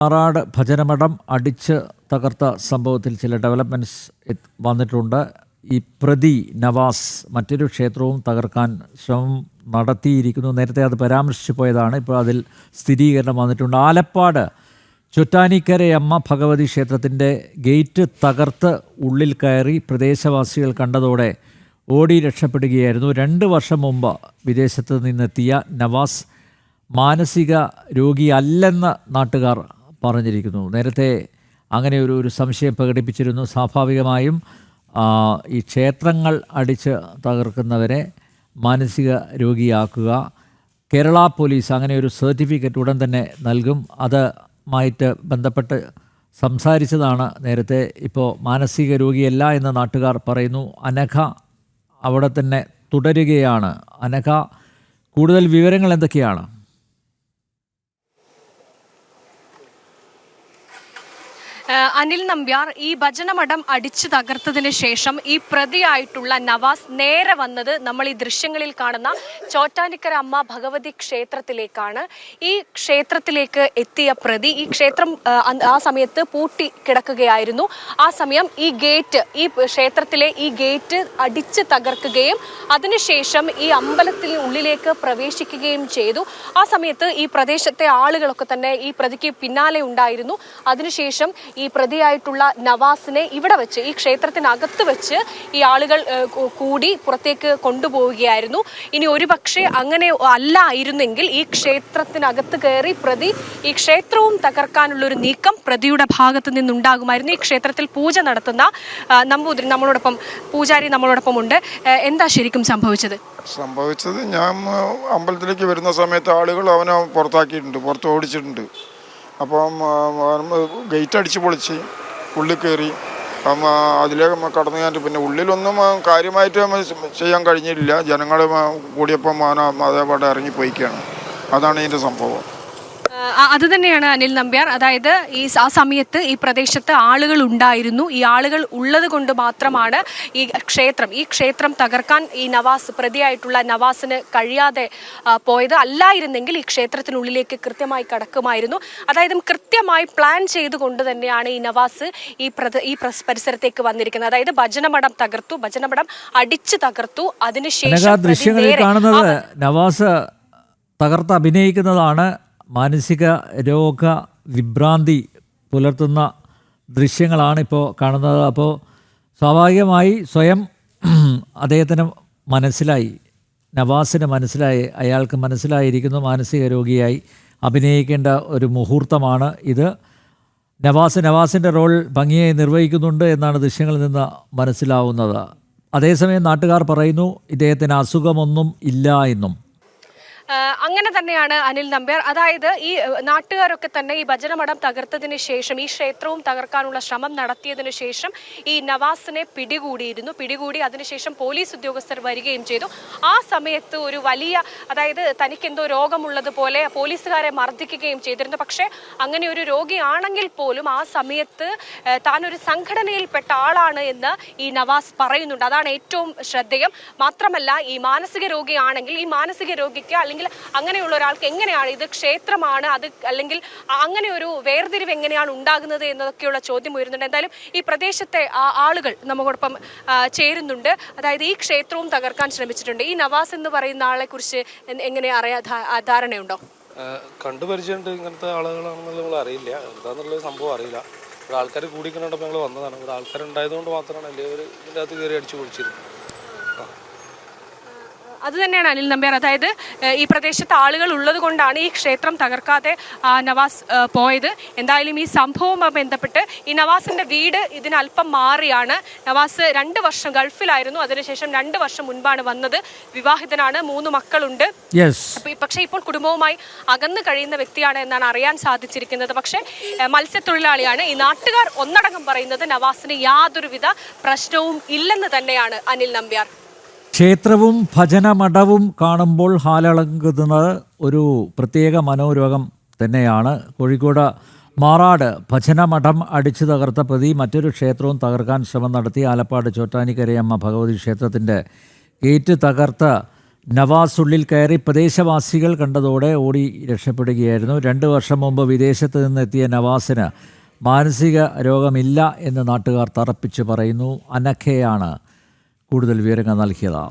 മാറാട് ഭജനമഠം അടിച്ച് തകർത്ത സംഭവത്തിൽ ചില ഡെവലപ്മെൻറ്റ്സ് വന്നിട്ടുണ്ട്. ഈ പ്രതി നവാസ് മറ്റൊരു ക്ഷേത്രവും തകർക്കാൻ ശ്രമം നടത്തിയിരിക്കുന്നു. നേരത്തെ അത് പരാമർശിച്ചു പോയതാണ്. ഇപ്പോൾ അതിൽ സ്ഥിരീകരണം വന്നിട്ടുണ്ട്. ആലപ്പാട് ചൊറ്റാനിക്കരയമ്മ ഭഗവതി ക്ഷേത്രത്തിൻ്റെ ഗേറ്റ് തകർത്ത് ഉള്ളിൽ കയറി പ്രദേശവാസികൾ കണ്ടതോടെ ഓടി രക്ഷപ്പെടുകയായിരുന്നു. 2 വർഷം മുമ്പ് വിദേശത്ത് നിന്നെത്തിയ നവാസ് മാനസിക രോഗിയല്ലെന്ന് നാട്ടുകാർ പറഞ്ഞിരിക്കുന്നു. നേരത്തെ അങ്ങനെ ഒരു സംശയം പ്രകടിപ്പിച്ചിരുന്നു. സ്വാഭാവികമായും ഈ ക്ഷേത്രങ്ങൾ അടിച്ച് തകർക്കുന്നവരെ മാനസിക രോഗിയാക്കുക, കേരള പോലീസ് അങ്ങനെ ഒരു സർട്ടിഫിക്കറ്റ് ഉടൻ തന്നെ നൽകും. അതുമായിട്ട് ബന്ധപ്പെട്ട് സംസാരിച്ചതാണ് നേരത്തെ. ഇപ്പോൾ മാനസിക രോഗിയല്ല എന്ന് നാട്ടുകാർ പറയുന്നു. അനഘ അവിടെ തന്നെ തുടരുകയാണ്. അനഘ, കൂടുതൽ വിവരങ്ങൾ എന്തൊക്കെയാണ്? അനിൽ നമ്പ്യാർ, ഈ ഭജനമഠം അടിച്ചു തകർത്തതിന് ശേഷം ഈ പ്രതിയായിട്ടുള്ള നവാസ് നേരെ വന്നത് നമ്മൾ ഈ ദൃശ്യങ്ങളിൽ കാണുന്ന ചോറ്റാനിക്കര അമ്മ ഭഗവതി ക്ഷേത്രത്തിലേക്കാണ്. ഈ ക്ഷേത്രത്തിലേക്ക് എത്തിയ പ്രതി, ഈ ക്ഷേത്രം ആ സമയത്ത് പൂട്ടി കിടക്കുകയായിരുന്നു. ആ സമയം ഈ ക്ഷേത്രത്തിലെ ഈ ഗേറ്റ് അടിച്ച് തകർക്കുകയും അതിനുശേഷം ഈ അമ്പലത്തിന് ഉള്ളിലേക്ക് പ്രവേശിക്കുകയും ചെയ്തു. ആ സമയത്ത് ഈ പ്രദേശത്തെ ആളുകളൊക്കെ തന്നെ ഈ പ്രതിക്ക് പിന്നാലെ ഉണ്ടായിരുന്നു. അതിനുശേഷം ഈ പ്രതിയായിട്ടുള്ള നവാസിനെ ഇവിടെ വെച്ച്, ഈ ക്ഷേത്രത്തിനകത്ത് വെച്ച് ഈ ആളുകൾ കൂടി പുറത്തേക്ക് കൊണ്ടുപോവുകയായിരുന്നു. ഇനി ഒരുപക്ഷെ അങ്ങനെ അല്ലായിരുന്നെങ്കിൽ ഈ ക്ഷേത്രത്തിനകത്ത് കയറി പ്രതി ഈ ക്ഷേത്രവും തകർക്കാനുള്ളൊരു നീക്കം പ്രതിയുടെ ഭാഗത്ത് നിന്നുണ്ടാകുമായിരുന്നു. ഈ ക്ഷേത്രത്തിൽ പൂജ നടത്തുന്ന നമ്പൂതിരി പൂജാരി നമ്മളോടൊപ്പം ഉണ്ട്. എന്താ ശരിക്കും സംഭവിച്ചത്? ഞാൻ അമ്പലത്തിലേക്ക് വരുന്ന സമയത്ത് ആളുകൾ അവനെ പുറത്ത് ഓടിച്ചിട്ടുണ്ട്. അപ്പം ഗേറ്റ് അടിച്ച് പൊളിച്ച് ഉള്ളിൽ കയറി അതിലേക്ക് കടന്നു കയറ്റി. പിന്നെ ഉള്ളിലൊന്നും കാര്യമായിട്ട് ചെയ്യാൻ കഴിഞ്ഞില്ല. ജനങ്ങൾ കൂടിയപ്പം അതേപാടെ ഇറങ്ങിപ്പോയിക്കുകയാണ്. അതാണ് ഇതിൻ്റെ സംഭവം. അത് തന്നെയാണ് അനിൽ നമ്പ്യാർ. അതായത് ആ സമയത്ത് ഈ പ്രദേശത്ത് ആളുകൾ ഉണ്ടായിരുന്നു. ഈ ആളുകൾ ഉള്ളത് കൊണ്ട് മാത്രമാണ് ഈ ക്ഷേത്രം തകർക്കാൻ ഈ പ്രതിയായിട്ടുള്ള നവാസിന് കഴിയാതെ പോയത്. അല്ലായിരുന്നെങ്കിൽ ഈ ക്ഷേത്രത്തിനുള്ളിലേക്ക് കൃത്യമായി കടക്കുമായിരുന്നു. അതായത് കൃത്യമായി പ്ലാൻ ചെയ്തുകൊണ്ട് തന്നെയാണ് ഈ നവാസ് ഈ പരിസരത്തേക്ക് വന്നിരിക്കുന്നത്. അതായത് ഭജനമഠം അടിച്ചു തകർത്തു. അതിനുശേഷം ദൃശ്യങ്ങളിൽ കാണുന്നത് നവാസ് തകർത്ത് അഭിനയിക്കുന്നതാണ്. മാനസിക രോഗ വിഭ്രാന്തി പുലർത്തുന്ന ദൃശ്യങ്ങളാണ് ഇപ്പോൾ കാണുന്നത്. അപ്പോൾ സ്വാഭാവികമായി സ്വയം അദ്ദേഹത്തിന് നവാസിന് മനസ്സിലായി, അയാൾക്ക് മനസ്സിലായിരിക്കുന്നു മാനസിക രോഗിയായി അഭിനയിക്കേണ്ട ഒരു മുഹൂർത്തമാണ് ഇത്. നവാസിൻ്റെ റോൾ ഭംഗിയായി നിർവഹിക്കുന്നുണ്ട് എന്നാണ് ദൃശ്യങ്ങളിൽ നിന്ന് മനസ്സിലാവുന്നത്. അതേസമയം നാട്ടുകാർ പറയുന്നു ഇദ്ദേഹത്തിന് അസുഖമൊന്നും ഇല്ല എന്നും. അങ്ങനെ തന്നെയാണ് അനിൽ നമ്പ്യാർ. അതായത് ഈ നാട്ടുകാരൊക്കെ തന്നെ ഈ ഭജനമഠം തകർത്തതിന് ശേഷം, ഈ ക്ഷേത്രവും തകർക്കാനുള്ള ശ്രമം നടത്തിയതിനു ശേഷം ഈ നവാസിനെ പിടികൂടി അതിനുശേഷം പോലീസ് ഉദ്യോഗസ്ഥർ വരികയും ചെയ്തു. ആ സമയത്ത് ഒരു അതായത് തനിക്കെന്തോ രോഗമുള്ളതുപോലെ പോലീസുകാരെ മർദ്ദിക്കുകയും ചെയ്തിരുന്നു. പക്ഷേ അങ്ങനെ ഒരു രോഗിയാണെങ്കിൽ പോലും ആ സമയത്ത് താനൊരു സംഘടനയിൽപ്പെട്ട ആളാണ് എന്ന് ഈ നവാസ് പറയുന്നുണ്ട്. അതാണ് ഏറ്റവും ശ്രദ്ധേയം. മാത്രമല്ല, ഈ മാനസിക രോഗിയാണെങ്കിൽ ഈ മാനസിക രോഗിക്ക് അല്ലെങ്കിൽ അങ്ങനെയുള്ള ഒരാൾക്ക് എങ്ങനെയാണ് ഇത് ക്ഷേത്രമാണ് അത് അല്ലെങ്കിൽ അങ്ങനെ ഒരു വേർതിരിവ് എങ്ങനെയാണ് ഉണ്ടാകുന്നത് എന്നതൊക്കെയുള്ള ചോദ്യം ഉയരുന്നുണ്ട്. എന്തായാലും ഈ പ്രദേശത്തെ ആളുകൾ നമ്മോടൊപ്പം ചേരുന്നുണ്ട്. അതായത് ഈ ക്ഷേത്രവും തകർക്കാൻ ശ്രമിച്ചിട്ടുണ്ട്. ഈ നവാസ് എന്ന് പറയുന്ന ആളെ കുറിച്ച് എങ്ങനെ ധാരണയുണ്ടോ? കണ്ടുപരിചയമുണ്ട്. ഇങ്ങനത്തെ ആളുകളാണെന്നുള്ള നമ്മൾ അറിയില്ല, എന്താന്നുള്ള സംഭവം അറിയില്ല. ഇവിടെ ആൾക്കാർ കൂടിക്കണ്ടപ്പോൾ ഞങ്ങൾ വന്നതാണ്. ഇവിടെ ആൾക്കാരുണ്ടായതുകൊണ്ട് മാത്രമാണ് അല്ലെങ്കിൽ ഇതിൻ്റെ അകത്ത് കയറി അടിച്ചു പൊളിച്ചിരുന്നത്. അത് തന്നെയാണ് അനിൽ നമ്പ്യാർ. അതായത് ഈ പ്രദേശത്ത് ആളുകൾ ഉള്ളത് കൊണ്ടാണ് ഈ ക്ഷേത്രം തകർക്കാതെ നവാസ് പോയത്. എന്തായാലും ഈ സംഭവവുമായി ബന്ധപ്പെട്ട് ഈ നവാസിന്റെ വീട് ഇതിനല്പം മാറിയാണ്. നവാസ് 2 വർഷം ഗൾഫിലായിരുന്നു. അതിനുശേഷം 2 വർഷം മുൻപാണ് വന്നത്. വിവാഹിതനാണ്, 3 മക്കളുണ്ട്. പക്ഷേ ഇപ്പോൾ കുടുംബവുമായി അകന്നു കഴിയുന്ന വ്യക്തിയാണ് എന്നാണ് അറിയാൻ സാധിച്ചിരിക്കുന്നത്. പക്ഷേ മത്സ്യത്തൊഴിലാളിയാണ്. ഈ നാട്ടുകാർ ഒന്നടങ്കം പറയുന്നത് നവാസിന് യാതൊരുവിധ പ്രശ്നവും ഇല്ലെന്ന് തന്നെയാണ് അനിൽ നമ്പ്യാർ. ക്ഷേത്രവും ഭജനമഠവും കാണുമ്പോൾ ഹാലളകുന്നത് ഒരു പ്രത്യേക മനോരോഗം തന്നെയാണ്. കോഴിക്കോട് മാറാട് ഭജനമഠം അടിച്ചു തകർത്ത പ്രതി മറ്റൊരു ക്ഷേത്രവും തകർക്കാൻ ശ്രമം നടത്തി. ആലപ്പാട് ചോറ്റാനിക്കരയമ്മ ഭഗവതി ക്ഷേത്രത്തിൻ്റെ ഗേറ്റ് തകർത്ത് നവാസ് ഉള്ളിൽ കയറി പ്രദേശവാസികൾ കണ്ടതോടെ ഓടി രക്ഷപ്പെടുകയായിരുന്നു. 2 വർഷം മുമ്പ് വിദേശത്ത് നിന്നെത്തിയ നവാസിന് മാനസിക രോഗമില്ല എന്ന് നാട്ടുകാർ തറപ്പിച്ച് പറയുന്നു. അനഖയാണ് കൂടുതൽ വിവരങ്ങൾ നൽകിയത്.